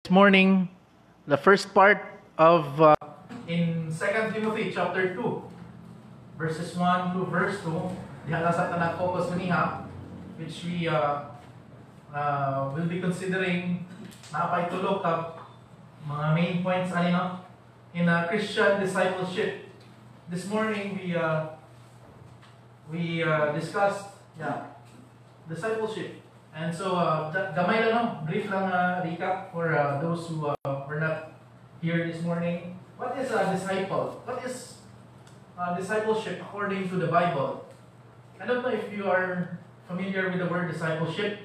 Morning, the first part of in 2 Timothy chapter 2 verses 1 to verse 2 diha na sa tanang focus maniha, which we will be considering na pay tulo ka mga main points no in Christian discipleship. This morning we discussed discipleship. And so, gamay lang, no? Brief lang recap for those who were not here this morning. What is a disciple? What is discipleship according to the Bible? I don't know if you are familiar with the word discipleship.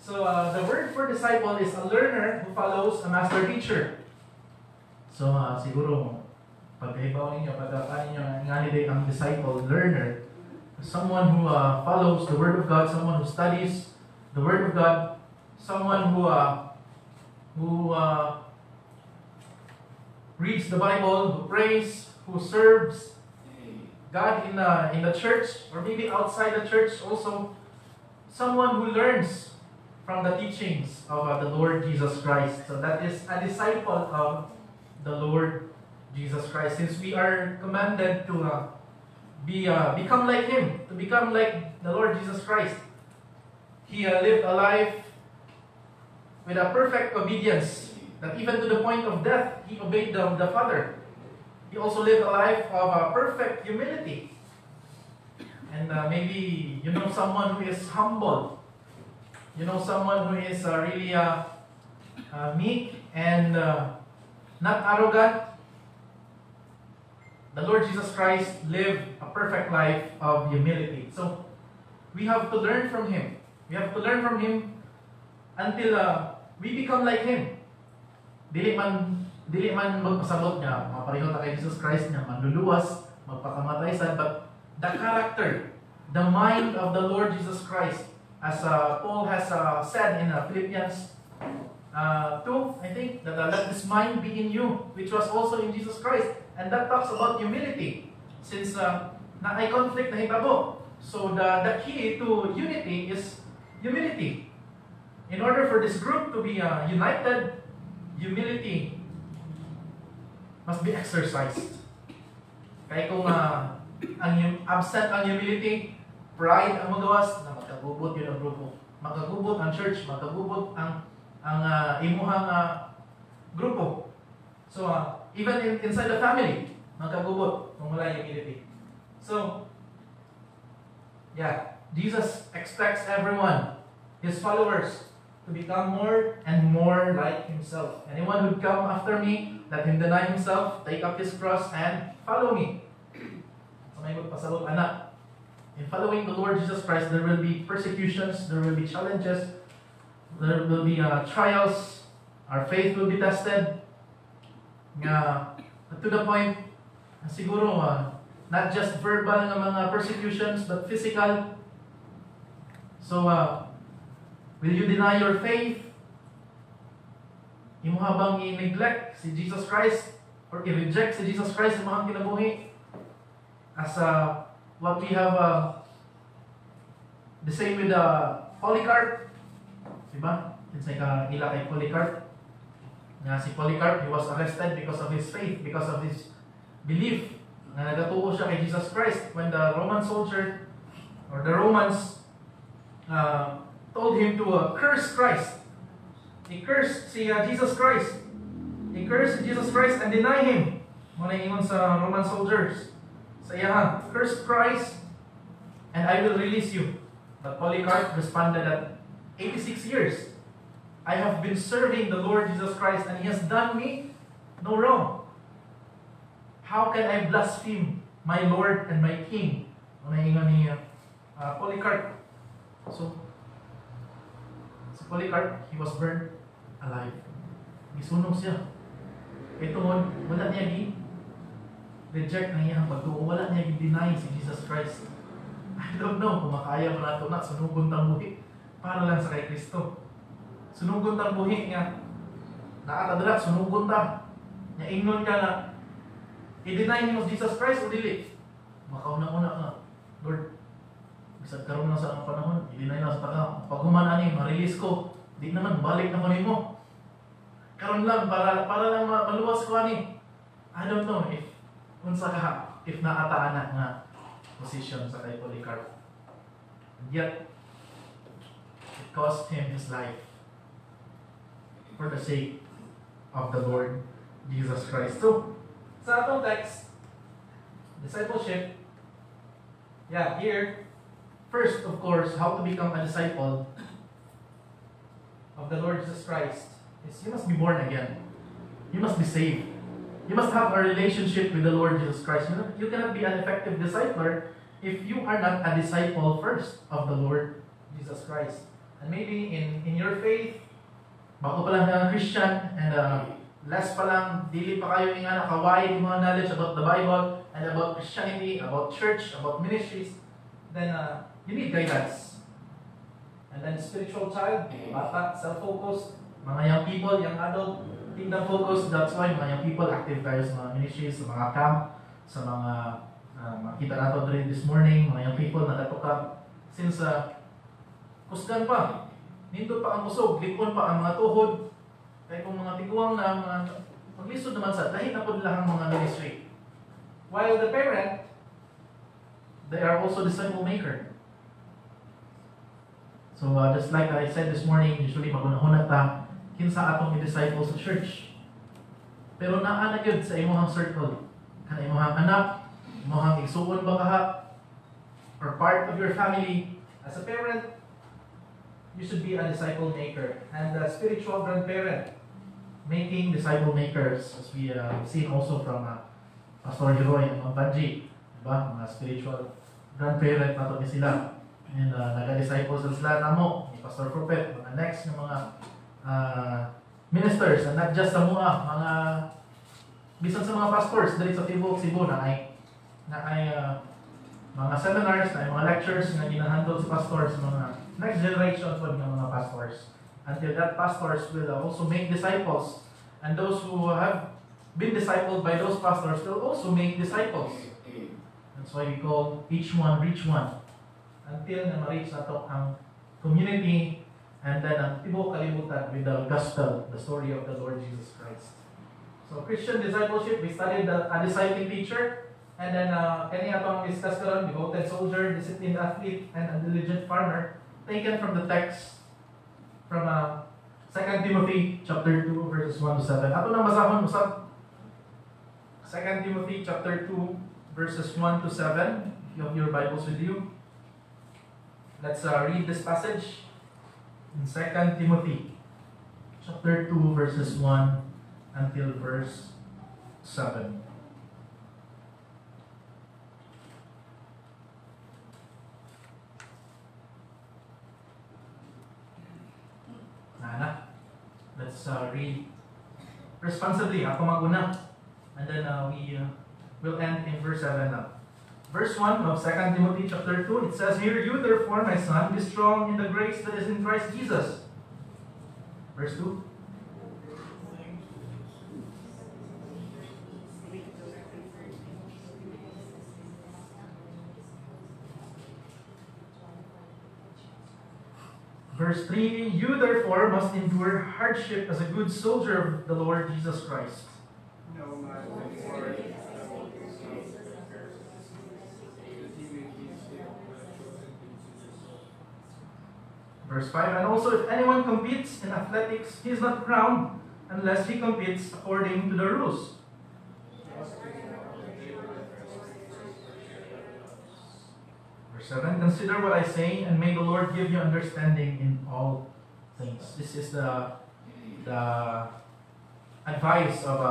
So, the word for disciple is a learner who follows a master teacher. So, siguro, pagkahibaw ninyo, pagkakaan ninyo, ang disciple, learner, someone who follows the Word of God, someone who studies the Word of God, someone who reads the Bible, who prays, who serves God in the church, or maybe outside the church also, someone who learns from the teachings of the Lord Jesus Christ. So that is a disciple of the Lord Jesus Christ. Since we are commanded to become like Him, to become like the Lord Jesus Christ. He lived a life with a perfect obedience, that even to the point of death, He obeyed the Father. He also lived a life of perfect humility. And maybe you know someone who is humble. You know someone who is really meek and not arrogant. The Lord Jesus Christ lived a perfect life of humility. So, we have to learn from Him. We have to learn from Him until we become like Him. Dili man magpasabot niya, mapareho ta kay Jesus Christ niya, manluluwas, magpakamatay sad, but the character, the mind of the Lord Jesus Christ, as Paul has said in Philippians 2, I think, that let this mind be in you, which was also in Jesus Christ. And that talks about humility. Since na ay conflict na hitabo. So the key to unity is humility. In order for this group to be united, humility must be exercised. Kaya kung absent ang humility, pride ang magawas, na magkagubot yun ang grupo. Magkagubot ang church, magkagubot ang imuhang grupo. So, even inside the family, magkagubot kung wala yung humility. So, Jesus expects everyone, His followers, to become more and more like Himself. Anyone who would come after me, let him deny himself, take up his cross, and follow me. So, may magpasalot, anak. In following the Lord Jesus Christ, there will be persecutions, there will be challenges, there will be trials, our faith will be tested. To the point, siguro, not just verbal ng mga persecutions, but physical. So, will you deny your faith? Imo habang i-neglect si Jesus Christ, or i-reject si Jesus Christ sa mga kinabuhi? As what we have, the same with Polycarp. Diba? Kinsay ka ila kay Polycarp. Si Polycarp, he was arrested because of his faith, because of his belief na nagatuo siya kay Jesus Christ. When the Roman soldier or the Romans told him to curse Christ, he cursed si Jesus Christ. He cursed Jesus Christ and deny Him. Muna ingon sa Roman soldiers, sa iya, curse Christ and I will release you. But Polycarp responded that 86 years I have been serving the Lord Jesus Christ and He has done me no wrong. How can I blaspheme my Lord and my King? Unahingan ni Polycarp. So, si Polycarp, he was burned alive. Gisunog siya. Ito wala niya reject na iyang pagtuo. Wala niya deny si Jesus Christ. I don't know kung makaya mo nato na sunugon tang buhi para lang sa kay Kristo. Sunugon tang buhi nga nakatadala, sunugon ta. Nya ingnon ka na i-deny mo Jesus Christ o dili. Makauna-una ka. Lord, bisag karon na sa ang panahon, i-deny na sa taka. Pag human ani, ma-release ko. Di naman, balik na ko nimo. karon lang para lang maluwas ko ani. I don't know if unsa ka if naataan na nga position sa kay Polycarp. And yet it cost him his life for the sake of the Lord Jesus Christ. So, sa atong text, discipleship, here, first, of course, how to become a disciple of the Lord Jesus Christ is you must be born again. You must be saved. You must have a relationship with the Lord Jesus Christ. You cannot be an effective discipler if you are not a disciple first of the Lord Jesus Christ. And maybe in your faith, bako pa lang na Christian, and less pa lang, dili pa kayo nga nakawide mga knowledge about the Bible, and about Christianity, about church, about ministries, then you need guidance. And then spiritual child, bata, self-focused, mga young people, young adult, kingdom-focused. That's why mga young people active tayo sa mga ministries, sa mga camp, sa mga makita nato rin this morning, mga young people nagatuka. Since kusgan pa, nindot pa ang usog, likon pa ang mga tuhod, kaya kung mga tiguang na maglisod naman sa dahil na po nila ang mga ministry. While the parent, they are also disciple maker. So just like I said this morning, usually magunahon ta kinsa atong i-disciple sa church. Pero naa na gyud sa imong circle, kana imong anak, imong igsuon ba kaha, or part of your family. As a parent, you should be a disciple maker, and a spiritual grandparent, making disciple makers, as we seen also from Pastor Jeroy and Banji, diba? Mga spiritual grandparent nato ni sila. And naga-disciple sila namo ni Pastor Prophet, mga next ng mga ministers, and not just sa mga bisan sa mga pastors dali sa Tibok, Cebu na ay mga seminars, na ay mga lectures na ginahandle sa pastors, mga next generation po ng mga pastors. Until that pastors will also make disciples, and those who have been discipled by those pastors will also make disciples. That's why we call each one reach one. Until na ma-reach nato ang community, and then ang tibok kalibutan with the gospel, the story of the Lord Jesus Christ. So Christian discipleship, we studied a discipling teacher, and then kani atong discuss karon, devoted soldier, disciplined athlete, and a diligent farmer, taken from the text from 2 Timothy chapter 2 verses 1 to 7. Ato na masahon usab 2 Timothy chapter 2 verses 1 to 7. If you have your Bibles with you, let's read this passage in 2 Timothy chapter 2 verses 1 until verse 7. Let's read responsibly. Ako maguna, and then we will end in verse 7 now. Verse 1 of 2 Timothy chapter 2, it says here, "You therefore, my son, be strong in the grace that is in Christ Jesus." Verse 2. Verse 3, "You therefore must endure hardship as a good soldier of the Lord Jesus Christ." No, my Lord. Verse 5, "And also if anyone competes in athletics, he is not crowned unless he competes according to the rules." Verse 7, "Consider what I say, and may the Lord give you understanding in all things." This is the advice of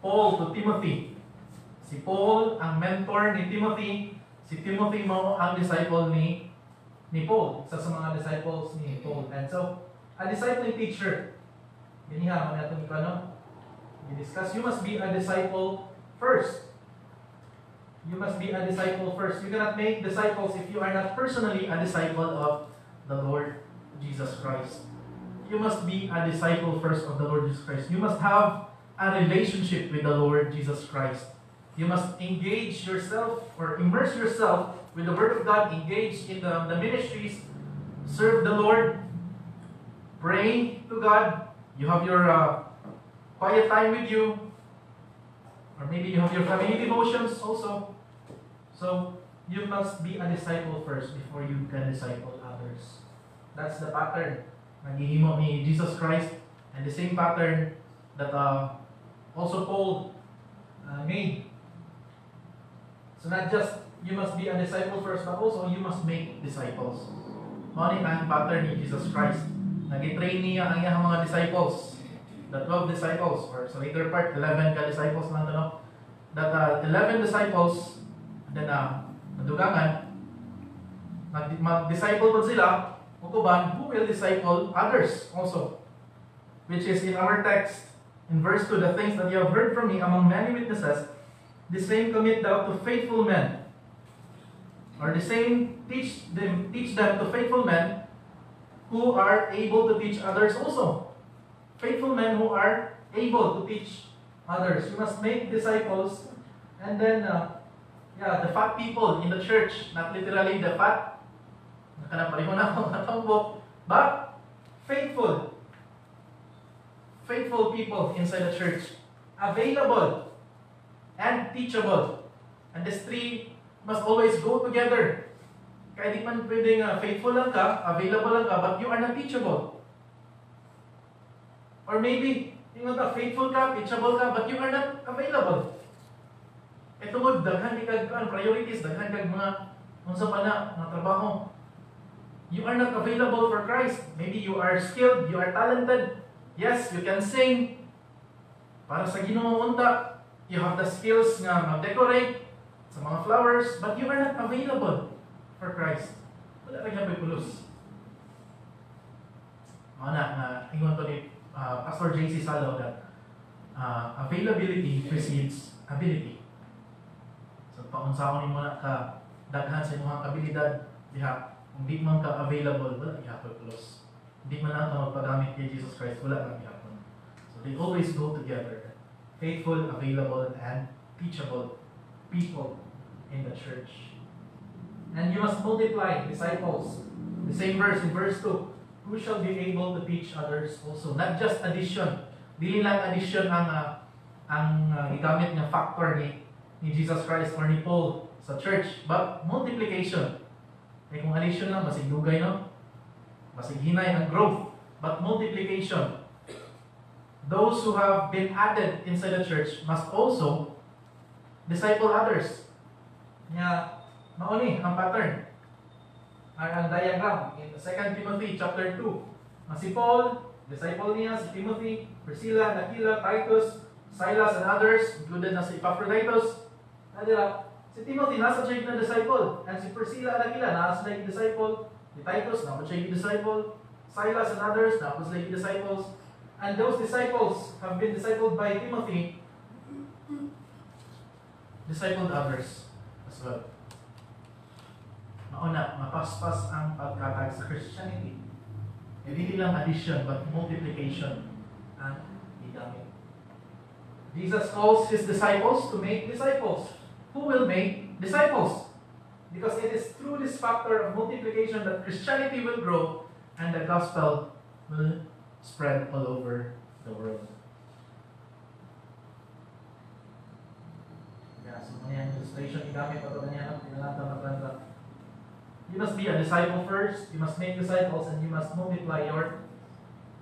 Paul to Timothy. Si Paul ang mentor ni Timothy. Si Timothy mo ang disciple ni Paul. Isa sa mga disciples ni Paul. And so, a discipling teacher, giniha, mga itong ikano, i-discuss, you must be a disciple first. You must be a disciple first. You cannot make disciples if you are not personally a disciple of the Lord Jesus Christ. You must be a disciple first of the Lord Jesus Christ. You must have a relationship with the Lord Jesus Christ. You must engage yourself or immerse yourself with the Word of God, engage in the ministries, serve the Lord, pray to God. You have your quiet time with you, or maybe you have your family devotions also. So, you must be a disciple first before you can disciple others. That's the pattern naghihimo ni Jesus Christ, and the same pattern that also Paul made. So not just you must be a disciple first, but also you must make disciples. Mao ni ang pattern ni Jesus Christ. Nag-train niya ang iyang mga disciples, the 12 disciples, or sa later part, 11 ka disciples lang ito, no? That 11 disciples, and then madugangan, mag-disciple po sila, ukuban, who will disciple others also. Which is in our text, in verse 2, the things that you have heard from me among many witnesses, the same commit thou to faithful men. Or the same teach them to faithful men who are able to teach others also. Faithful men who are able to teach others. You must make disciples, and then the fat people in the church, not literally the fat, nakanapareho na ako natambok, but faithful people inside the church, available and teachable. And these three must always go together. Kaya di man pwedeng faithful lang ka, available lang ka, but you are not teachable. Or maybe, yung faithful ka, teachable ka, but you are not available. Ito mo, daghan di kag priorities, daghan kag mga unsa pa na trabaho. You are not available for Christ. Maybe you are skilled, you are talented. Yes, you can sing. Para sa Ginoo unta, you have the skills nga mag-decorate sa mga flowers, but you are not available for Christ. Wala rin yung pulos. Ingon to ni Pastor J.C. Salo that availability precedes ability. So, paunsaon mo na ka daghan sa inyong abilidad, diha, kung di man ka available, wala ihapon pulos. Hindi man lang ka magpagamit kay Jesus Christ, wala kang ihapon. So, they always go together. Faithful, available, and teachable people in the church. And you must multiply disciples. The same verse in verse 2. Who shall be able to teach others also? Not just addition. Dili lang addition ang gigamit nga factor ni Jesus Christ or ni Paul sa church, but multiplication. Kaya kung addition lang, basig dugay, no? Basig hinay ang growth. But multiplication. Those who have been added inside the church must also disciple others. Mauni ang pattern. Ang diagram in 2 Timothy chapter 2. Si Paul, disciple niya, si Timothy, Priscilla, Aquila, Titus, Silas, and others, included na si Epaphroditus. Si Timothy, nasa siya na disciple. And si Priscilla and Aquila, nasa siya disciple. Si Titus, nasa siya disciple. Silas and others, nasa siya disciples. And those disciples have been discipled by Timothy, discipled others as well. Mauna, mapaspas ang pagkatag sa Christianity. Hindi lang addition, but multiplication ang igamit. Jesus calls His disciples to make disciples. Who will make disciples? Because it is through this factor of multiplication that Christianity will grow and the gospel will spread all over the world. So yan illustration igamit ito ganyan, pinalanta maglanta. You must be a disciple first, you must make disciples, and you must multiply your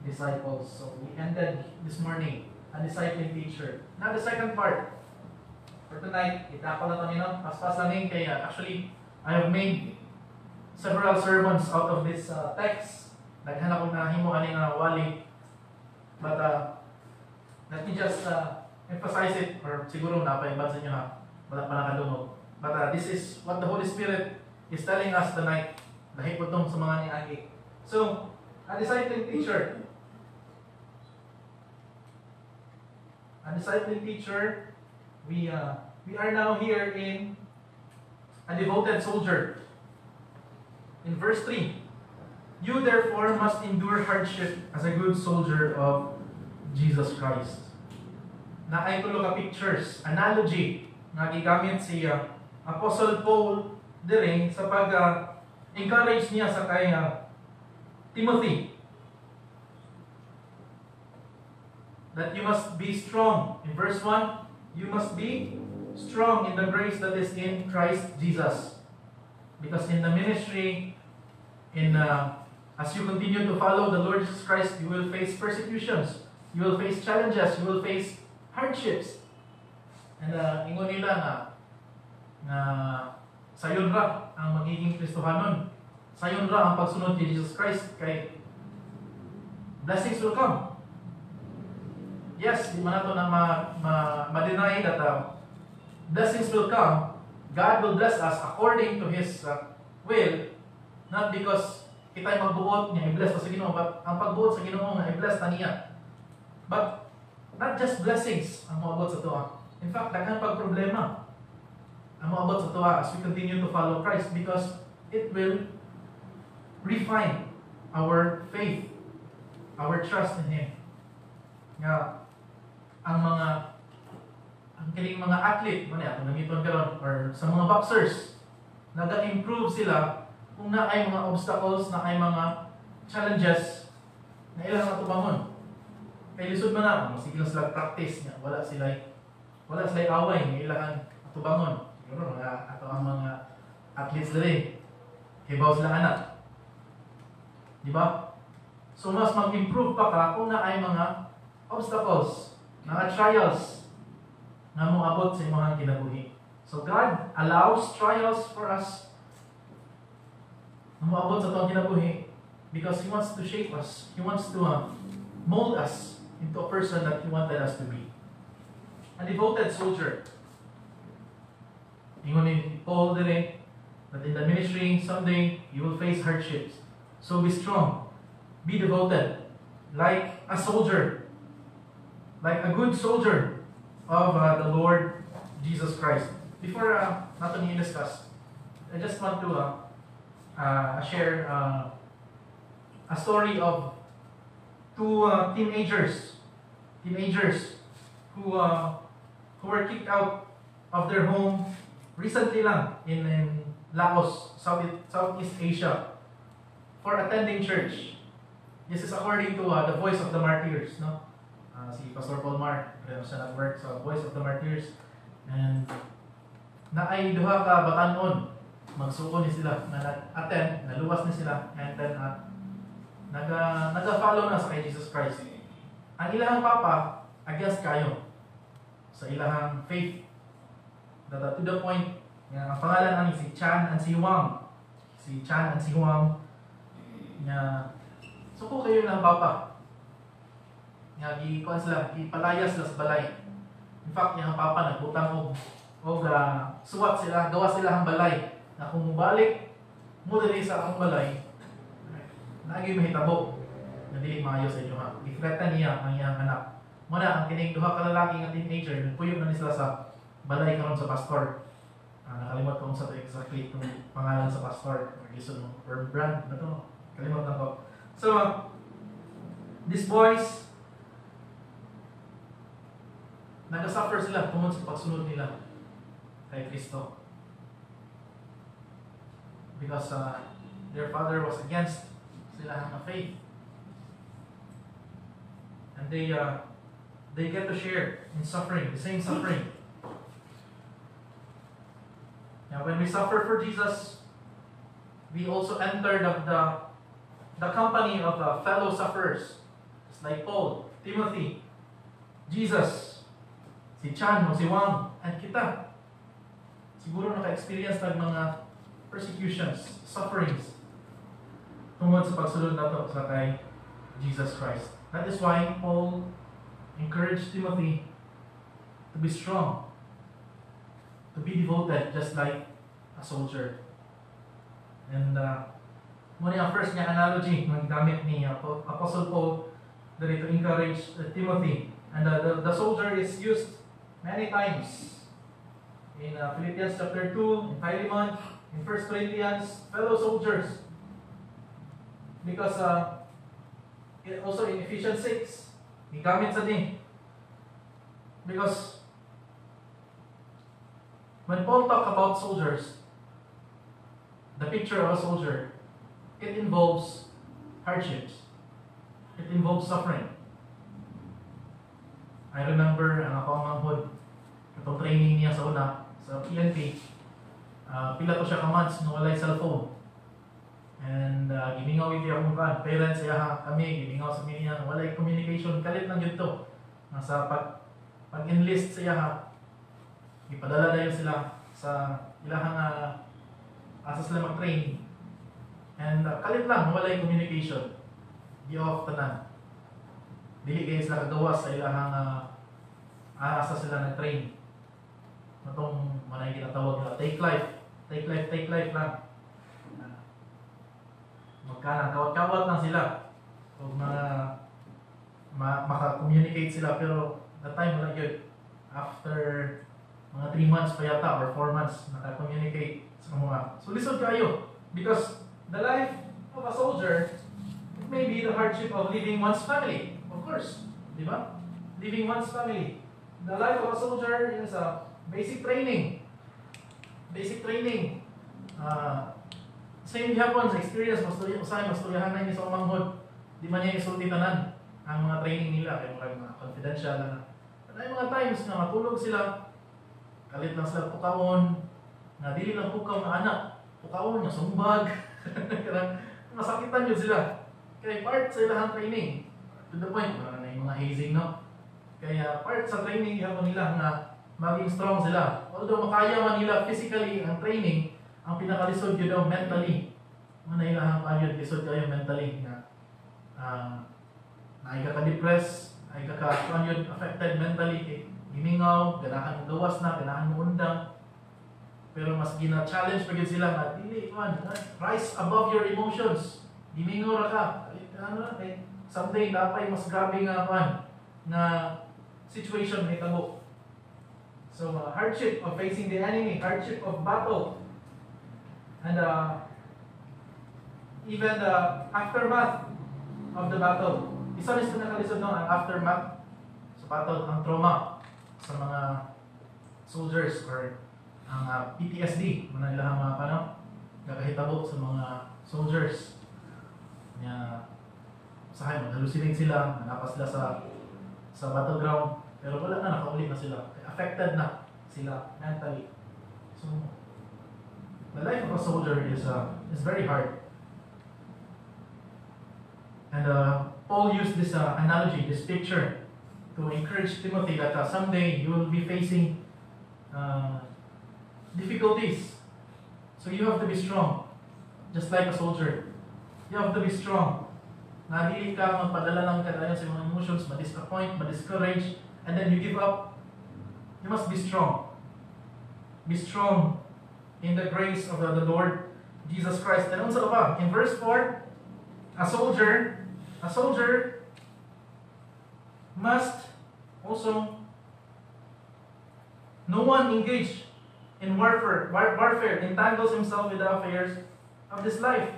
disciples. So we ended this morning a discipling teacher. Now the second part for tonight, itapal na ito paspas lang kaya actually I have made several sermons out of this text. Naghan ako na himo ani nga wali. But let me just emphasize it, or siguro napaibad sa inyo ha. Wala pa nakadungog. But this is what the Holy Spirit is telling us tonight. Dahil po itong sa mga niagi. So, a discipling teacher. A discipling teacher, we are now here in a devoted soldier. In verse 3, you therefore must endure hardship as a good soldier of Jesus Christ. Na ay tulo ka pictures, analogy, nga gigamit si Apostle Paul dire sa pag-encourage niya sa kay Timothy. that you must be strong. In verse 1, you must be strong in the grace that is in Christ Jesus. Because in the ministry, as you continue to follow the Lord Jesus Christ, you will face persecutions, you will face challenges, you will face hardships. And ingon nila na sayon ra ang magiging Kristohanon. Sayon ra ang pagsunod kay Jesus Christ, kay blessings will come. Yes, di man nato na ma-deny that blessings will come. God will bless us according to His will, not because kita'y magbuot niya, i-bless pa sa Ginoo, but ang pagbuot sa Ginoo nga i-bless ta niya. But not just blessings ang moabot sa tuwa. In fact, daghang pagproblema ang moabot sa tuwa as we continue to follow Christ, because it will refine our faith, our trust in Him. Nga ang kining mga athlete, man atong nangiton karon, or sa mga boxers, naga-improve sila kung naay mga obstacles, naay mga challenges na ilang matubangon. Kay lisod man na, sige lang sila practice niya, wala sila away nga ilang matubangon. Siguro ato ang mga athletes dali, hibaw sila anak. Di ba? So mas mag-improve pa ka kung naay mga obstacles, mga trials na moabot sa imong kinabuhi. So God allows trials for us na moabot sa itong kinabuhi because He wants to shape us. He wants to mold us into a person that He wanted us to be. A devoted soldier. Ingon ni Paul dire that in the ministry someday you will face hardships. So be strong. Be devoted. Like a soldier. Like a good soldier of the Lord Jesus Christ. Before natin i-discuss, I just want to share a story of two teenagers who were kicked out of their home recently lang in Laos, Southeast Asia, for attending church. This is according to the Voice of the Martyrs, no? Si Pastor Paul Mar, pero siya nag-work sa Voice of the Martyrs, and naay duha ka batanon, magsuko ni sila, na nag-attend, naluwas ni sila, and then naga-follow na sa kay Jesus Christ. Ang ilahang papa, against kayo, sa ilahang faith, that to the point, nga ang pangalan ani si Chan and si Huang. Si Chan and si Huang, nga, suko kayo ng papa. Nga gikuan sila, gipalayas sila sa balay. In fact, yung papa nagbutang og suwat sila, gawa sila ang balay. Na kung mubalik mo diri sa akong balay, nagi mahitabo na dili maayo sa inyo ha. Gikreta niya ang iyang anak. Muna ang kining duha ka lalaki nga teenager, nagpuyo na ni sila sa balay karon sa pastor. Nakalimot ko sa exactly itong pangalan sa pastor. Magisun mo, or brand na to. Kalimot na ko. So, these boys, nagasuffer sila tungkol sa pagsunod nila kay Kristo. Because their father was against sila ng faith. And they get to share in suffering, the same suffering. Now when we suffer for Jesus, we also enter the company of fellow sufferers. It's like Paul, Timothy, Jesus, si Chan o si Wang, and kita. Siguro naka-experience ng mga persecutions, sufferings tungkol sa pagsunod nato sa kay Jesus Christ. That is why Paul encouraged Timothy to be strong, to be devoted, just like a soldier. And muna ang first niya analogy ng gamit ni Apostle Paul to encourage Timothy. And the soldier is used many times in Philippians chapter 2, in Philemon, in 1 Corinthians, fellow soldiers. Because also in Ephesians 6, gigamit sa din. Because when Paul talk about soldiers, the picture of a soldier, it involves hardships. It involves suffering. I remember, ang ako ang manghod, itong training niya sa una, sa PNP, pila to siya ka months nung walay cellphone. And gimingaw iti akong parents, kami, gimingaw sa niya, walay communication, kalit lang yun to. Nasa pag-enlist sa iya, ipadala na yun sila sa ilahang asa sila mag-training. And kalit lang, walay communication. Di off tanan. Dili kayo sila kagawas sa ilahang asa sila nag-train. Itong manay ginatawag na take life lang. Magkanang kawat-kawat lang sila. Kung maka-communicate sila, pero that time wala yun. After mga 3 months pa yata or 4 months naka-communicate sa mga. So lisod kayo because the life of a soldier, it may be the hardship of leaving one's family. Of course, di ba? Leaving one's family. The life of a soldier is a basic training. Basic training. Same hapon sa experience, masturyahan na ini sa umanghod. Di man niya isulti tanan ang mga training nila, kaya mga confidential na. At ay mga times na matulog sila, kalit lang sila pukaon, na dili lang pukaw na anak, pukaon na sumbag, masakitan yun sila. Kaya part sa ilahang training, to the point, wala na yung mga hazing, no? Kaya part sa training, hapon nila na maging strong sila. Although makaya man nila physically ang training, ang pinakalisod yun daw mentally. Mga ilahang ayun, lisod kayo mentally na ay ka-depress, ay ka-yun, affected mentally, gimingaw, ganahan mo gawas na, ganahan mo undang. Pero mas gina-challenge pa sila na, dili man, rise above your emotions. Gimingaw ra ka. Someday, dapat mas grabe na situation may tabo. So, hardship of facing the enemy, hardship of battle, and even the aftermath of the battle. Isa rin sa nakalisod ang aftermath sa battle, ang trauma sa mga soldiers or ang PTSD, mga ilang mga nakahitabo sa mga soldiers. Sahay, maghalusining sila, nanapas sila sa battleground, pero wala na, nakaulit na sila. Affected na sila mentally. So, the life of a soldier is very hard. And Paul used this analogy, this picture, to encourage Timothy that someday you will be facing difficulties. So you have to be strong, just like a soldier. You have to be strong. Nadili ka magpadala ng kadayon sa mga emotions, ma-disappoint, ma-discourage, and then you give up. You must be strong. Be strong in the grace of the Lord Jesus Christ. And also in verse 4, a soldier must also, no one engaged in warfare entangles himself with the affairs of this life.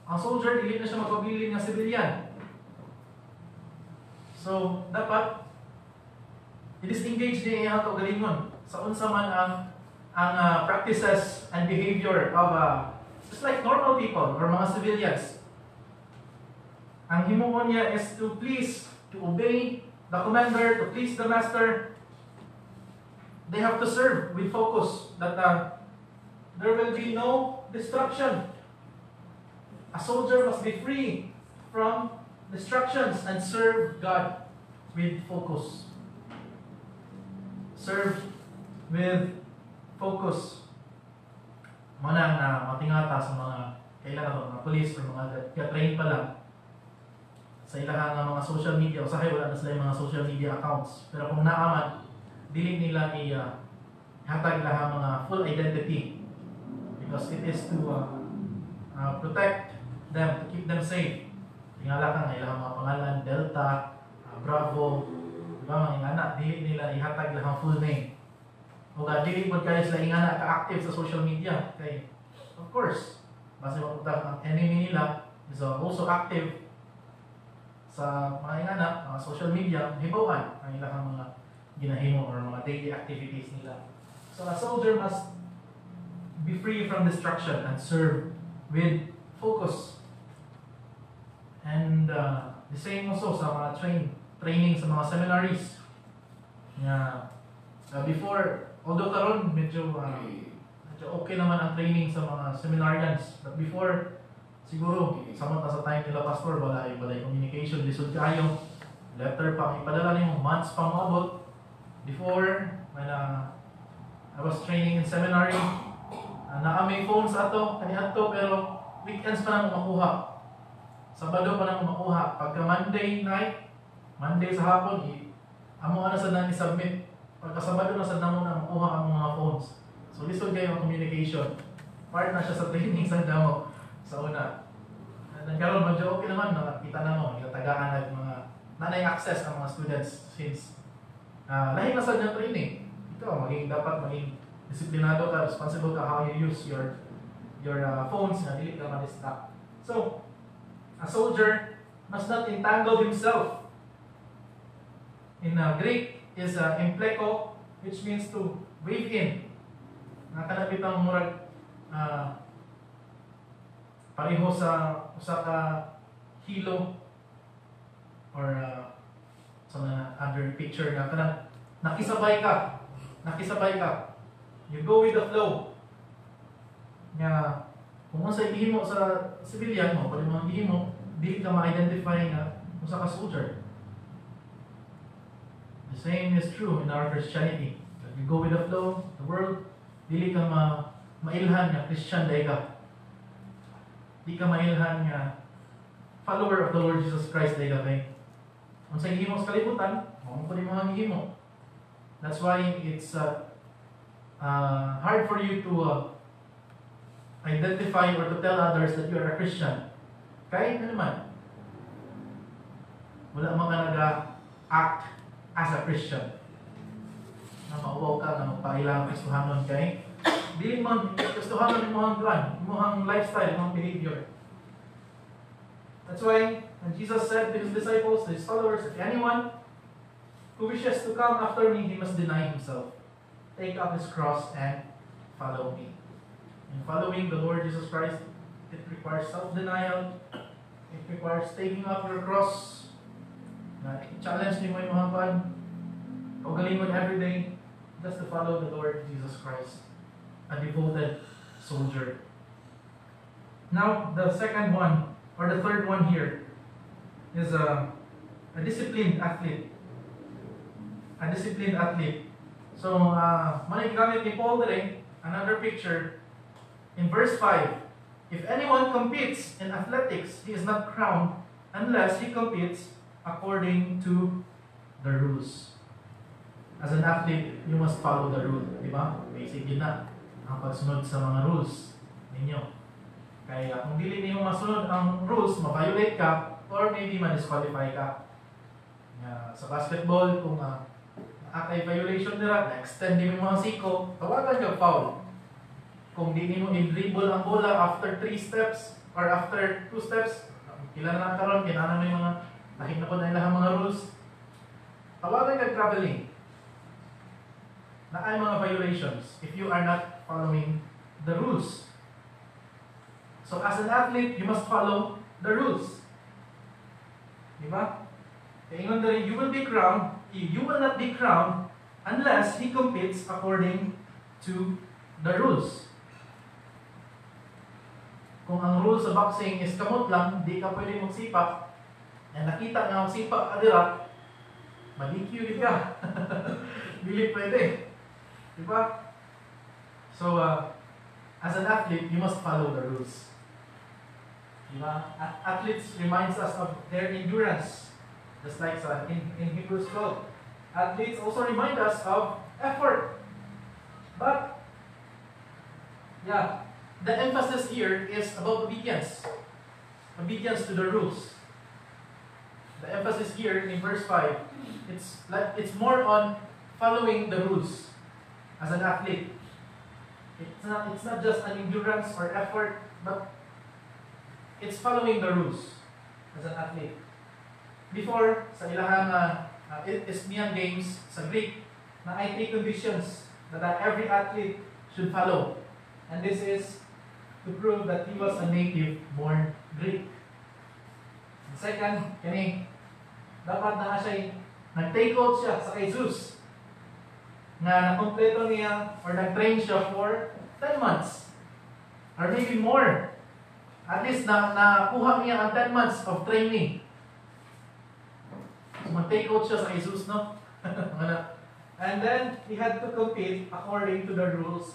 Ang soldier, dili na siya magpabilin ng civilian. So, dapat, i-disengage din iyang kaugalingon sa unsa man ang practices and behavior of just like normal people or mga civilians. Ang himuon niya is to please, to obey the commander, to please the master. They have to serve with focus that there will be no destruction. A soldier must be free from distractions and serve God with focus. Serve with focus. Manang matingata sa mga kailangan mga police or mga train pa lang sa ilahang mga social media. Usahay wala na sila yung mga social media accounts. Pero kung naaman, dili nila hatag lahang mga full identity because it is to protect them, to keep them safe. Tingala ka ng ilang mga pangalan, Delta, Bravo, diba mga ingana, dili nila ihatag lahang full name. O dili po kayo sila ingana ka-active sa social media. Okay. Of course, basta mapunta ang enemy nila is also active sa mga ingana, mga social media, hibawan ang ilang mga ginahimo or mga daily activities nila. So a soldier must be free from distraction and serve with focus. And the same also sa mga training sa mga seminaries. Before, although karon medyo okay naman ang training sa mga seminarians. But before, siguro, samot na sa time nila pastor, balay communication, lisod kayo. Letter pa, ipadala niyo, months pa maabot. Before, when I was training in seminary, naamay phones ato, kaniadto, pero weekends pa nang makuha. Sabado pa nang makuha. Pagka Monday night, Monday sa hapon, amo na sa nang i-submit. Pagka Sabado na sa namo na makuha ang mga phones. So lisod kayo ang communication. Part na siya sa training sa damo sa una. Nagkaroon, medyo okay naman, nakita na mo, nagtagaan ng mga nanay access ang mga students since lahi na sa ng training. Ikaw, dapat maging disiplinado ka, responsible ka how you use your phones na dili ka ma-distract. So, a soldier must not entangle himself. In Greek is empleko, which means to wave in. Nakalapit ang murag pareho sa usa ka hilo or sa other picture na kanang nakisabay ka. You go with the flow. Nga kung sa ihimo sa civilian mo, pwede mo ihimo, dili ka ma-identify nga usa ka soldier. The same is true in our Christianity. If you go with the flow, the world, dili ka mailhan nga Christian day ka. Di ka mailhan nga follower of the Lord Jesus Christ day ka kay. Kung sa ihimo sa kalibutan, mo pwede mo ihimo. That's why it's hard for you to identify or to tell others that you are a Christian. Kahit na naman, wala mga nag-act as a Christian. Na mauwaw ka, na magpailang Kristohanon kay. Dili mo, Kristohanon mo ang plan, mo ang lifestyle, mo ang behavior. That's why, when Jesus said to His disciples, to His followers, if anyone who wishes to come after me, he must deny himself, take up his cross, and follow me. In following the Lord Jesus Christ, it requires self-denial. It requires taking up your cross. Challenge ni mo yung mga pan. Kaugalingon every day just to follow the Lord Jesus Christ, a devoted soldier. Now, the second one, or the third one here, is a disciplined athlete. A disciplined athlete. So, manigamit ni Paul today, another picture. In verse 5, if anyone competes in athletics, he is not crowned unless he competes according to the rules. As an athlete, you must follow the rule. Diba? Basic yun na. Ang pagsunod sa mga rules ninyo. Kaya kung dili niyo masunod ang rules, ma-violate ka, or maybe ma-disqualify ka. Sa basketball, kung akay violation nila, na-extend din mo ang siko, tawagan ka foul. Kung di mo i-dribble ang bola after 3 steps or after 2 steps, kailan na karon, kailangan may mga nahinapod na ilang mga rules, tawagan ka traveling. Na ay mga violations if you are not following the rules. So as an athlete, you must follow the rules. Diba? Kaya you will be crowned, you will not be crowned unless he competes according to the rules. Kung ang rules sa boxing is kamot lang, di ka pwede magsipak, na nakita nga magsipak adira, mag-DQ ka. Dili pwede. Diba? So, as an athlete, you must follow the rules. Diba? Athletes reminds us of their endurance. Just like in Hebrews 12. Athletes also remind us of effort. But, the emphasis here is about obedience. Obedience to the rules. The emphasis here in verse 5, it's more on following the rules as an athlete. It's not just an endurance or effort, but it's following the rules as an athlete. Before, sa ilahang Isthmian Games sa Greek, na ay 3 conditions that every athlete should follow. And this is to prove that he was a native-born Greek. And second, dapat na siya, nag-take out siya sa kay Zeus. nga nakompleto niya or nag-train siya for 10 months or maybe more. At least nakuha niya ang 10 months of training. So mag-take out siya sa Jesus, no? And then he had to compete according to the rules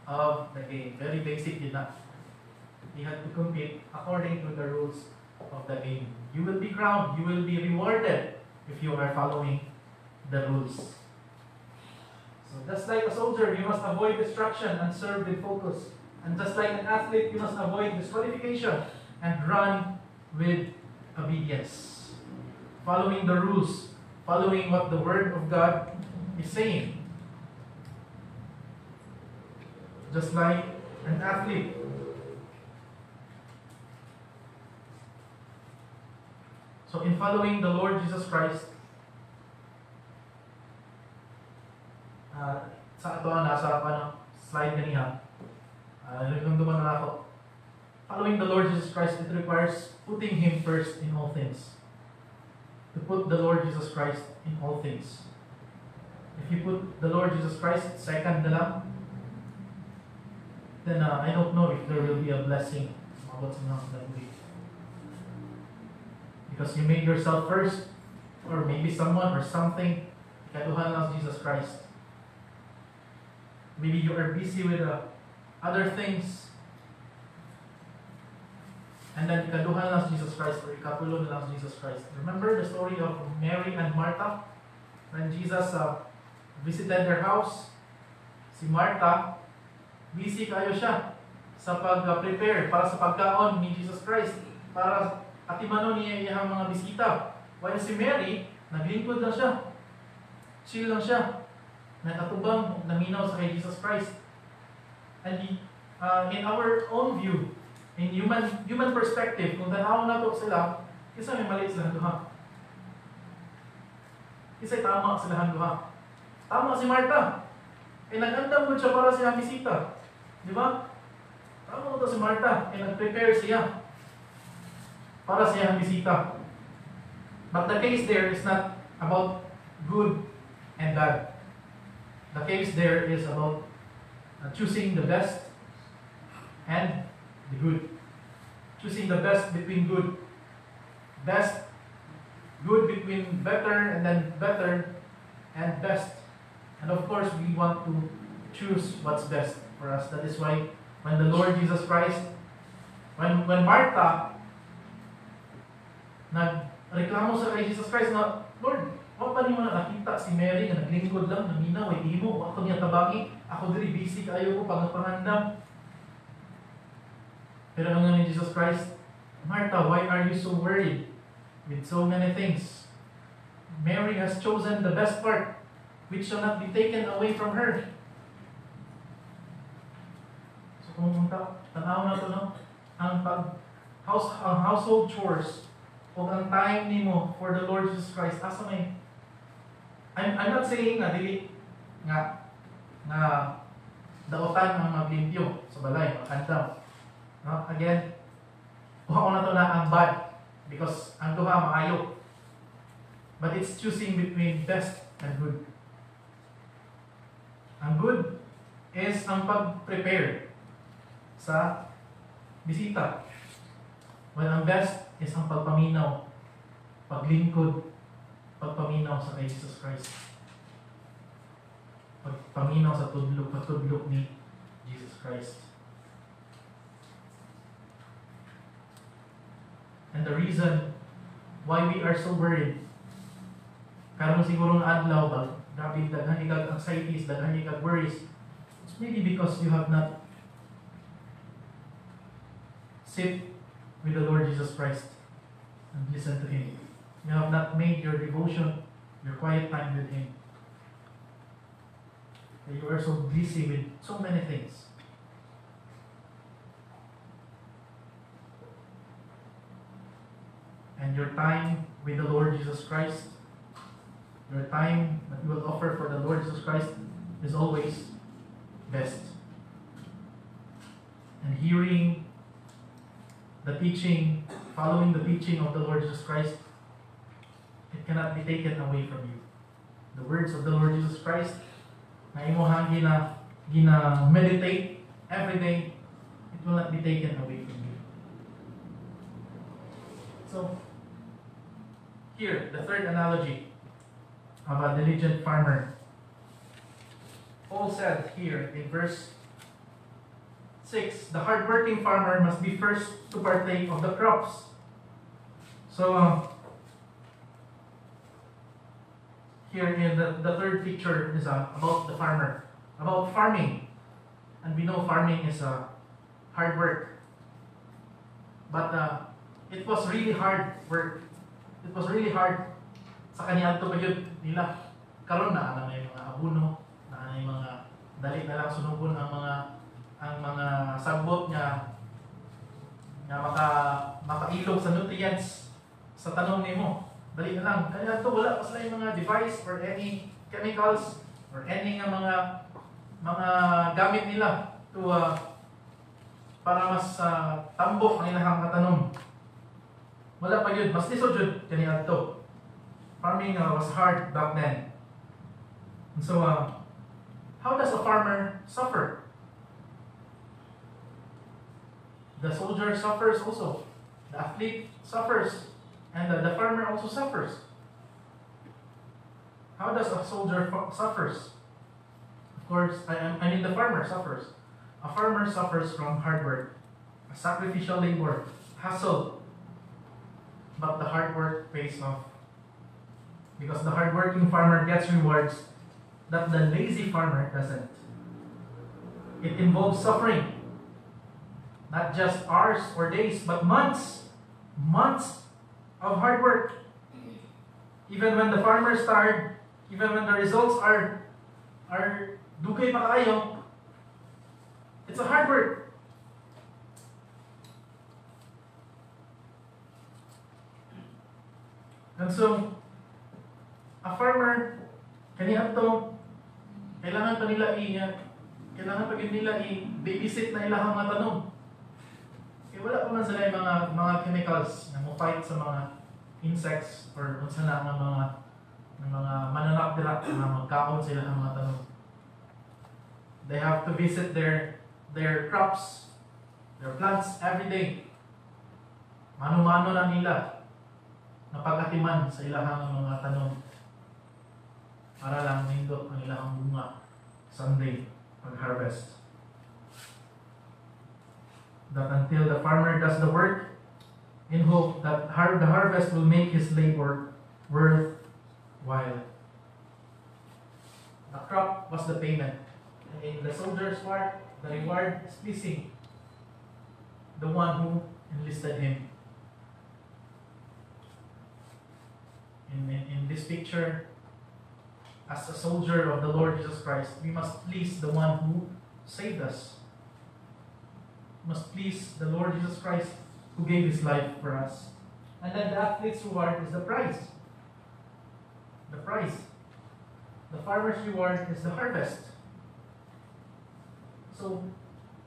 of the game. Very basic yun na. He had to compete according to the rules of the game. You will be crowned, you will be rewarded if you are following the rules. So just like a soldier, you must avoid distraction and serve with focus. And just like an athlete, you must avoid disqualification and run with obedience. Following the rules, following what the Word of God is saying. Just like an athlete. So in following the Lord Jesus Christ, sa ito nasa slide kanina, nagdumduman na ako. Following the Lord Jesus Christ, it requires putting Him first in all things. To put the Lord Jesus Christ in all things. If you put the Lord Jesus Christ second na lang, then I don't know if there will be a blessing. Because you made yourself first, or maybe someone or something, ikaduhan lang Jesus Christ. Maybe you are busy with other things, and then ikaduhan lang Jesus Christ, or ikapulo na lang Jesus Christ. Remember the story of Mary and Martha? When Jesus visited their house, si Martha, busy kayo siya sa pag-prepare para sa pagkaon ni Jesus Christ, para atimanon niya iyang mga bisita. While si Mary, naglingkod lang siya. Chill lang siya. Nakatubang, naminaw sa kay Jesus Christ. And in our own view, in human perspective, kung tanaw na to sila, isa may mali silang duha. Isa'y tama silang duha. Tama si Martha. Nag-andam mo siya para siya bisita. Di ba? Tama mo to si Martha. Nag-prepare siya para siya bisita. But the case there is not about good and bad. The case there is about choosing the best and the good. Choosing the best between good. Best, good between better, and then better and best. And of course, we want to choose what's best for us. That is why when the Lord Jesus Christ, when Martha nagreklamo sa kay Jesus Christ na, Lord, wag pa niyo na nakita si Mary na naglingkod lang, naminaw, ay imo, ako niya tabangi, ako diri busy kayo ko, pangandam. Pero ano ni Jesus Christ? Martha, why are you so worried with so many things? Mary has chosen the best part, which shall not be taken away from her. So kung tanaw na to, no? Ang household chores, o ang time nimo for the Lord Jesus Christ, asa may I'm not saying na dili nga daotan ang maglimpyo sa balay, makandam. No? Again, kuha ko na to na ang bad because ang duha maayo. But it's choosing between best and good. Ang good is ang pag-prepare sa bisita. While ang best is ang pagpaminaw, paglingkod, pagpaminaw sa kay Jesus Christ. Pagpaminaw sa patudlok ni Jesus Christ. And the reason why we are so worried, karon siguro nga adlaw ba, grabe daghan ikag anxieties, daghan ikag worries, it's maybe because you have not sit with the Lord Jesus Christ and listen to Him. You have not made your devotion, your quiet time with Him. You are so busy with so many things. And your time with the Lord Jesus Christ, your time that you will offer for the Lord Jesus Christ is always best. And hearing the teaching, following the teaching of the Lord Jesus Christ, it cannot be taken away from you. The words of the Lord Jesus Christ na imuhang gina meditate every day, it will not be taken away from you. So, here, the third analogy of a diligent farmer. Paul said here in verse 6, the hardworking farmer must be first to partake of the crops. So, here in the third picture is about the farmer, about farming. And we know farming is hard work. But it was really hard work. It was really hard sa kaniya to pagod nila. Karon na may mga abuno, na may mga dali na lang sunubon ang mga sagbot nga makailog sa nutrients sa tanom nimo. Dali na lang. Kaya to wala pa sila yung mga device or any chemicals or any nga mga gamit nila to para mas tambok ang ilang tanom. Wala pa yun, mas lisod yun kaniya to. Farming was hard back then. And so, how does a farmer suffer? The soldier suffers also. The athlete suffers. And the farmer also suffers. How does a soldier suffers? Of course, I mean the farmer suffers. A farmer suffers from hard work, a sacrificial labor, hustle. But the hard work pays off. Because the hardworking farmer gets rewards that the lazy farmer doesn't. It involves suffering. Not just hours or days, but months. Months of hard work. Even when the farmer is tired, even when the results are dugay pa kaayo, it's a hard work. And so, a farmer, kaniya to, kailangan pa nila i-babysit na ilang mga tanom. Kaya wala pa man sila yung mga chemicals na mo-fight sa mga insects or kung saan na mga mananap-dirap na magkaon sila ng mga tanom. They have to visit their crops, their plants every day. Mano-mano na nila na pag-atiman sa ilahang mga tanom para lang nindot ang ilahang bunga someday pag-harvest. That until the farmer does the work in hope that the harvest will make his labor worthwhile. The crop was the payment. In the soldier's part, the reward is pleasing the one who enlisted him. In this picture, as a soldier of the Lord Jesus Christ, we must please the one who saved us. We must please the Lord Jesus Christ who gave his life for us. And then the athlete's reward is the prize. The prize. The farmer's reward is the harvest. So,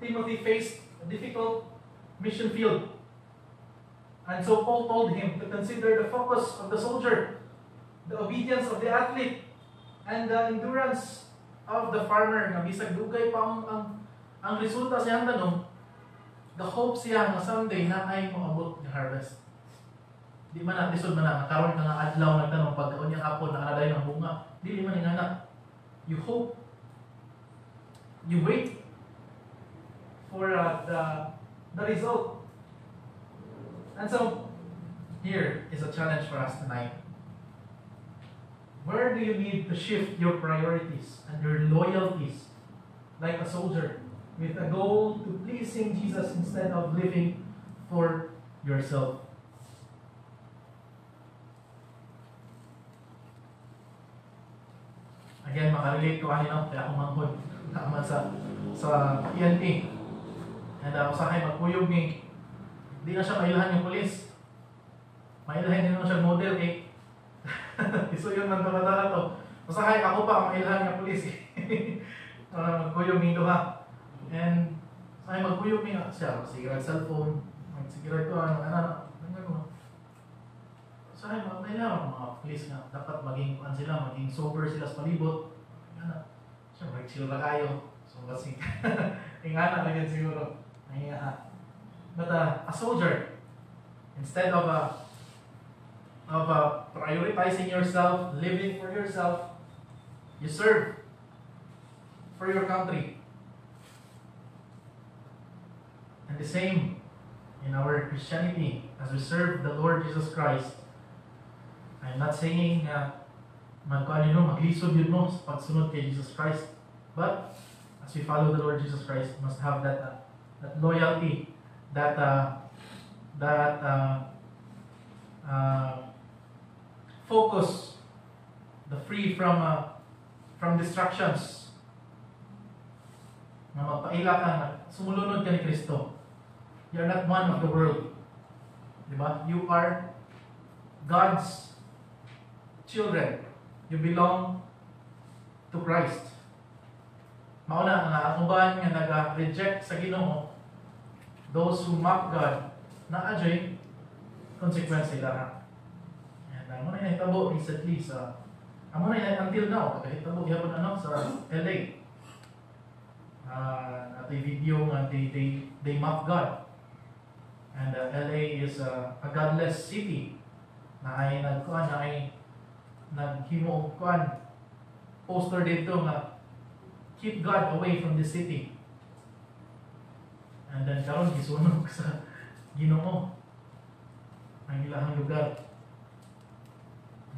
Timothy faced a difficult mission field. And so Paul told him to consider the focus of the soldier, the obedience of the athlete, and the endurance of the farmer na bisag dugay pa ang resulta siyang tanong, the hope siya na someday na ay moabot ng harvest. Di man na, lisod man na, karon ka nga adlaw nagtanong pagkaon niyang hapon na anaday ng bunga. Di man nga na. You hope. You wait for the result. And so, here is a challenge for us tonight. Where do you need to shift your priorities and your loyalties like a soldier with a goal to pleasing Jesus instead of living for yourself? Again, makarelate ko kanina kaya akong manghod naman sa PNP. And usahay magpuyog ni di na siya mailahan yung polis. Mailahan din naman siya model eh. Iso yun man tamatala to. Usahay ako pa ang mailahan yung polis eh. Magpuyog ni ha. And usahay magpuyog ni siya. Sigurad cellphone. Sigurad ko ano. Usahay mailahan mga polis nga. Dapat maging sila, maging sober sila sa palibot. Siyempre, sila kayo. So, kasi, ingana lang yan siguro. But a soldier, instead of prioritizing yourself, living for yourself, you serve for your country. And the same in our Christianity, as we serve the Lord Jesus Christ. I'm not saying maglisod yun mo sa pagsunod kay Jesus Christ. But as we follow the Lord Jesus Christ, we must have that loyalty, that focus, the free from distractions. Na magpaila ka na sumulunod ka ni Kristo. You're not one of the world. Diba? You are God's children. You belong to Christ. Mauna nga ang uban nga nag-reject sa Ginoo, those who mock God, na-adjoy consequence sila. And amo na nahitabo recently sa until now, kahitabo gyapon sa LA. At a video nga they mock God. And LA is a godless city na ay naghimo poster dito nga keep God away from the city. And then karon gisunog sa Ginoo ang ilahang lugar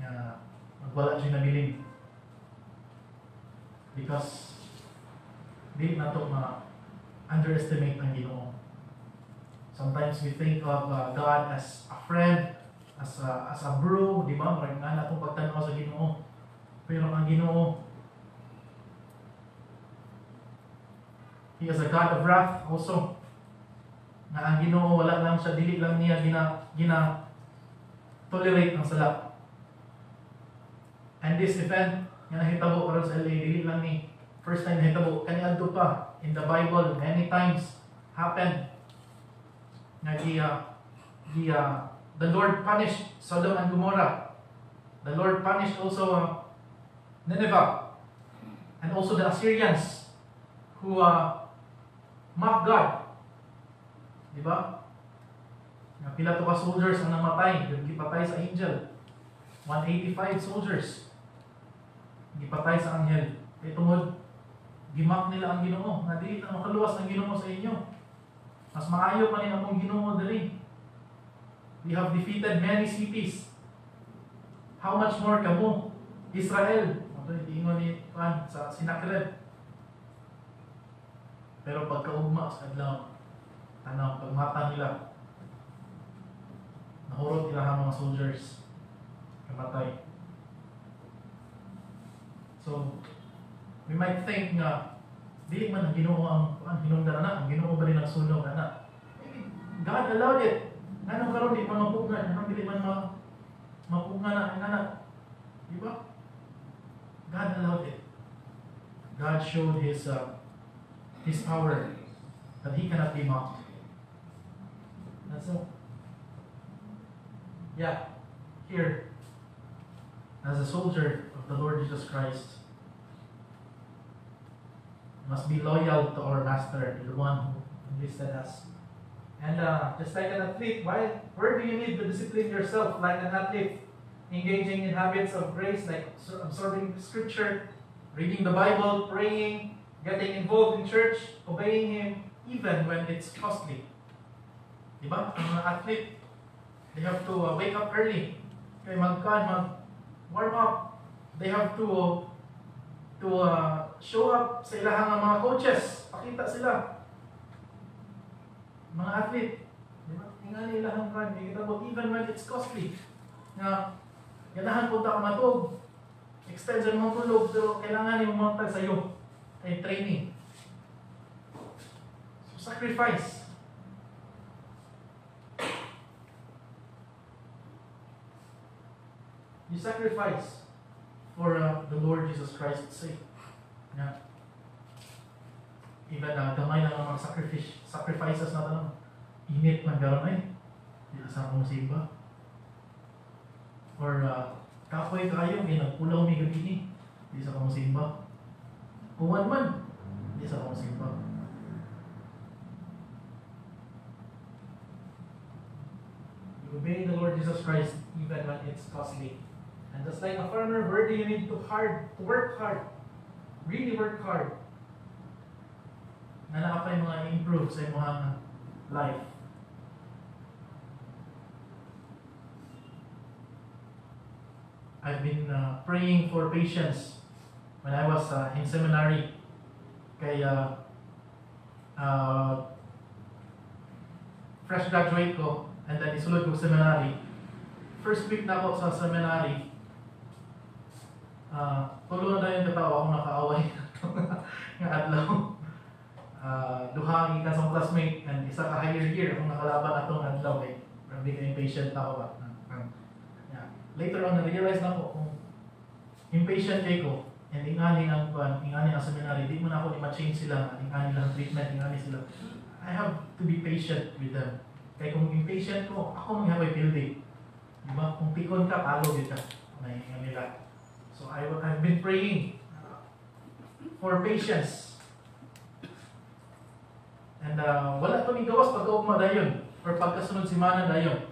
nga magwala siya nabilin because di na to underestimate ang Ginoo. Sometimes we think of God as a friend, as a bro, di ba? Marag nga na itong pagtanaw sa Ginoo. Pero ang Ginoo, He is a God of wrath also. Na ang Ginoo, wala lang siya, dili lang niya tolerate ang sala. And this event, nga nahitabo karon sa LA, dili lang ni first time nahitabo, kaniadto pa in the Bible, many times happened. The Lord punished Sodom and Gomorrah. The Lord punished also Nineveh, and also the Assyrians who mocked God. Diba? Pila to ka soldiers ang namatay, gipatay sa angel. 185 soldiers gipatay sa anghel. Kaya tungod gimak nila ang Ginoo, nga dili na makaluwas ang Ginoo sa inyo. Mas maayo pa rin akong Ginoo diri. We have defeated many cities. How much more kamo, Israel? Ito ingon ni sa Sinakreb. Pero pagkaugma sa adlaw, tanang pagmata nila, nahurot nila ang mga soldiers, kamatay. So, we might think na dili man ang Ginoo ang hinungdan na, ang Ginoo ba rin ang sunog na. God allowed it. Nganong karon di pa mapugngan, nganong dili man mapugngan na anak. Di ba? God allowed it. God showed His power that He cannot be mocked. And so, yeah, here, as a soldier of the Lord Jesus Christ, must be loyal to our master, the one who enlisted us. And just like an athlete, where do you need to discipline yourself like an athlete? Engaging in habits of grace like absorbing scripture, reading the Bible, praying, getting involved in church, obeying Him, even when it's costly. Diba? Ang mga athlete, they have to wake up early. Okay, mag-warm up. They have to show up sa ilahang mga coaches. Pakita sila. Mga athlete. Diba? Tingnan nila ang run. Even when it's costly. Na, ganahan punta ka matog. Extend sa mga tulog. Pero kailangan yung mauntag sa'yo. Ay training. So, sacrifice. You sacrifice for the Lord Jesus Christ's sake. Yeah. Even gamay lang ang mga sacrifices na tanong. Init man garon ay. Di sa akong simba. Or kapoy kayo, nagpulaw may gabini. Di sa akong simba. Uwan man. Hindi sa kong simple. You obey the Lord Jesus Christ even when it's costly. And just like a farmer, where do you need to work hard? Really work hard. Na nakapay mga improve sa imong life. I've been praying for patience when I was in seminary. Kaya fresh graduate ko and then isulod ko seminary. First week na ako sa seminary, tulo na dayon katawa akong nakaaway nga adlaw. Duha ang ikan sa classmate and isa ka higher year akong nakalaban atong adlaw kay grabe ka impatient ako ba. Later on, na-realize na ko kung impatient kay ko and ingani ang seminary, di mo na ako ma-change sila, ingani lang treatment, ingani sila. I have to be patient with them. Kaya kung impatient ko, ako mag-have building. Diba? Kung pikon ka, palo kita. May nila. So I've been praying for patience. And wala to ni gawas pag-ugma dayon or pagkasunod si Mana dayon.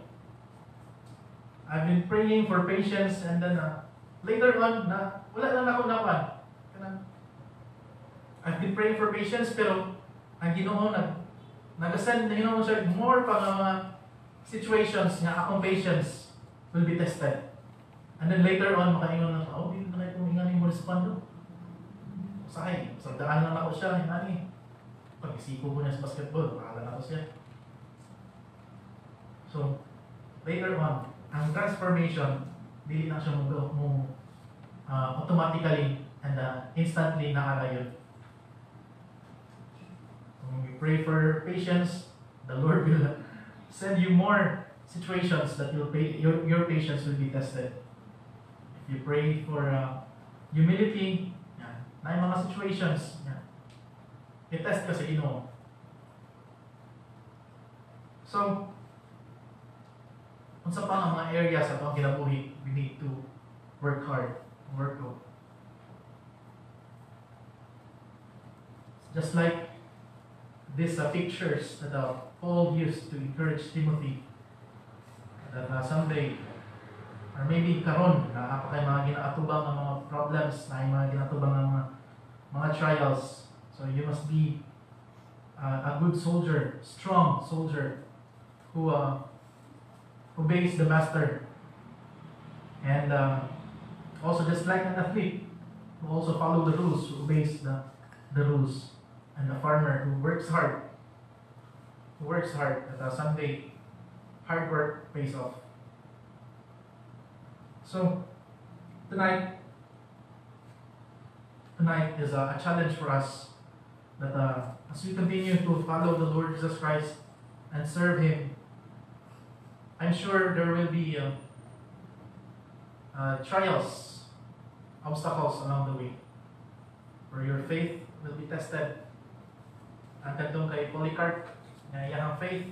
I've been praying for patience and then later on, wala lang ako napan. I've been praying for patience pero ang Ginoo nag-send na Ginoo siya more pa mga situations nga akong patience will be tested. And then later on, makaingon na hindi na kayo ingani mo respondo. Usahay, sagdaan lang ako siya, ingani. Pag-isipo ko niya sa basketball, makahala na ako siya. So, later on, ang transformation, dili na siya mo automatically and instantly nakadayon. When we pray for patience, the Lord will send you more situations that your patience will be tested. If you pray for humility, na yung mga situations, i-test ka sa Ginoo. So, unsa pa ang mga areas sa atong kinabuhi we need to work hard, work on. Just like these pictures that Paul used to encourage Timothy that someday or maybe karon na kay mga ginaatubang ng mga problems, na mga ginatubang ng mga trials. So you must be a good soldier, strong soldier who obeys the master, and also just like an athlete who also follow the rules, who obeys the rules, and the farmer who works hard, that someday hard work pays off. So tonight is a challenge for us that as we continue to follow the Lord Jesus Christ and serve Him, I'm sure there will be trials, obstacles along the way, where your faith will be tested. Ang kadtong kay Polycarp, na iyang faith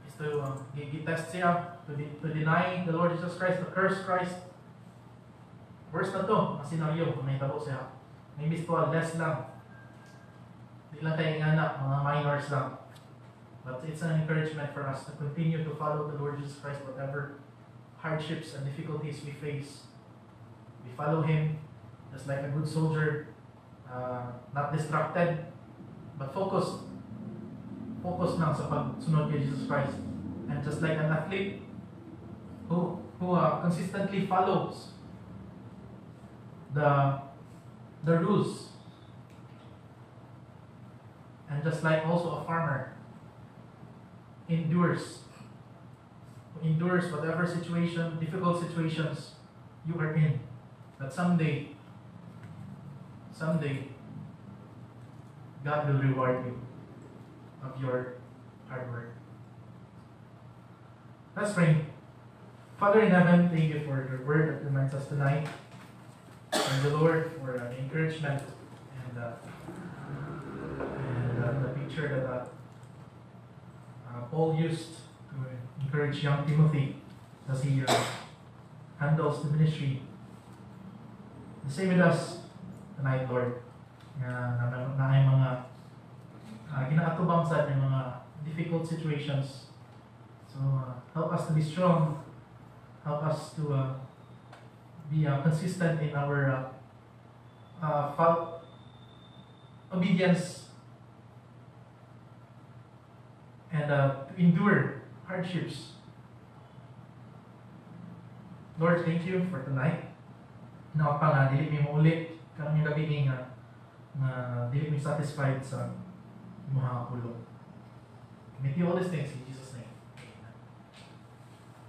is to gi-test siya, to deny the Lord Jesus Christ, to curse Christ. Worse na to, ang senaryo, kung nahitabo siya. Maybe ito less lang. Di lang tayo ingana, mga minors lang. But it's an encouragement for us to continue to follow the Lord Jesus Christ, whatever hardships and difficulties we face. We follow Him just like a good soldier, not distracted, but focused lang sa pagsunod kay Jesus Christ. And just like an athlete who consistently follows the rules, and just like also a farmer endures whatever situation, difficult situations you are in, that someday God will reward you of your hard work. Let's pray. Father in heaven, thank you for your word that reminds us tonight. Thank the Lord for the encouragement and the picture that Paul used to encourage young Timothy as he handles the ministry. The same with us tonight, Lord. na ay mga kinakatubang sa ating mga difficult situations. So, help us to be strong. Help us to be consistent in our obedience and to endure hardships. Lord, thank you for tonight. Nakapang dili mi maulit karong yung gabi nga dili mi satisfied sa mga pulong. Make you all these things.